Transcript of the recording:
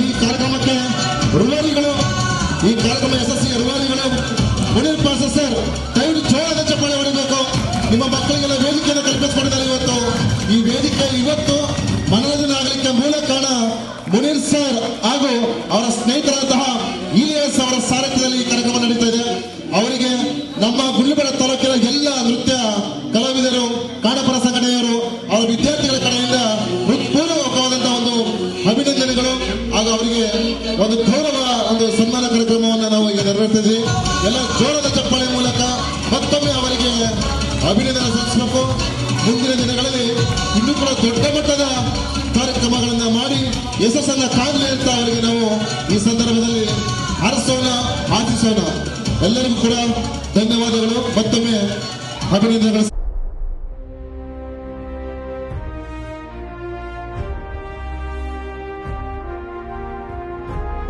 ಈ ಕಾರ್ಯಕ್ರಮಕ್ಕೆ ರೂವಾರಿಗಳು, ಈ ಕಾರ್ಯಕ್ರಮ ಯಶಸ್ವಿ ರೂವಾರಿಗಳು ಮುನೀರ್ ಪಾಸ ಸರ್ ದಯವಿಟ್ಟು ಜೋಳದ ಚಪ್ಪಾಳೆ ಹೊಡಿಬೇಕು. ನಿಮ್ಮ ಮಕ್ಕಳಿಗೆಲ್ಲ ವೇದಿಕೆಯನ್ನು ಕಲ್ಪಿಸಿಕೊಂಡಿದ್ದಾರೆ. ಈ ವೇದಿಕೆ ಇವತ್ತು ಮನರಂಜನೆ ಆಗಲಿಕ್ಕೆ ಮೂಲ ಕಾರಣ ಮುನೀರ್ ಸರ್ ಹಾಗೂ ಅವರ ಸ್ನೇಹಿತರಾದಂತಹ ಇಲಿಯಾಸ್ ಅವರ ಸಾರಥ್ಯದಲ್ಲಿ ಈ ಕಾರ್ಯಕ್ರಮ ನಡೀತಾ ಇದೆ. ಅವರಿಗೆ ನಮ್ಮ ಗುಳ್ಳಿಬೆಳ ತಾಲೂಕಿನ ಎಲ್ಲ ನೃತ್ಯ ಕಲಾವಿದರು, ಕಾಣಪರ ಸಂಘಟನೆಯವರು, ಅವರ ವಿದ್ಯಾರ್ಥಿಗಳ ಕಡೆಯಿಂದ ಹೃತ್ಪೂರ್ವಕವಾದಂತಹ ಒಂದು ಅಭಿನಂದನೆಗಳು ಹಾಗೂ ಅವರಿಗೆ ಒಂದು ಗೌರವ ಒಂದು ಸನ್ಮಾನ ಕಾರ್ಯಕ್ರಮವನ್ನು ನಾವು ಈಗ ನೆರವೇರ್ತಿದ್ವಿ. ಎಲ್ಲ ಜೋರದ ಚಪ್ಪಾಳೆ ಮೂಲಕ ಮತ್ತೊಮ್ಮೆ ಅವರಿಗೆ ಅಭಿನಂದನೆ ಸಲ್ಲಿಸಬೇಕು. ಮುಂದಿನ ದಿನಗಳಲ್ಲಿ ಇನ್ನೂ ಕೂಡ ದೊಡ್ಡ ಮಟ್ಟದ ಕಾರ್ಯಕ್ರಮಗಳನ್ನ ಮಾಡಿ ಯಶಸ್ಸನ್ನ ಕಾಣಲಿ ಅಂತ ಅವರಿಗೆ ನಾವು ಈ ಸಂದರ್ಭದಲ್ಲಿ ಹರಿಸೋಣ, ಆಶಿಸೋಣ. ಎಲ್ಲರಿಗೂ ಕೂಡ ಧನ್ಯವಾದಗಳು, ಮತ್ತೊಮ್ಮೆ ಅಭಿನಂದನೆಗಳು.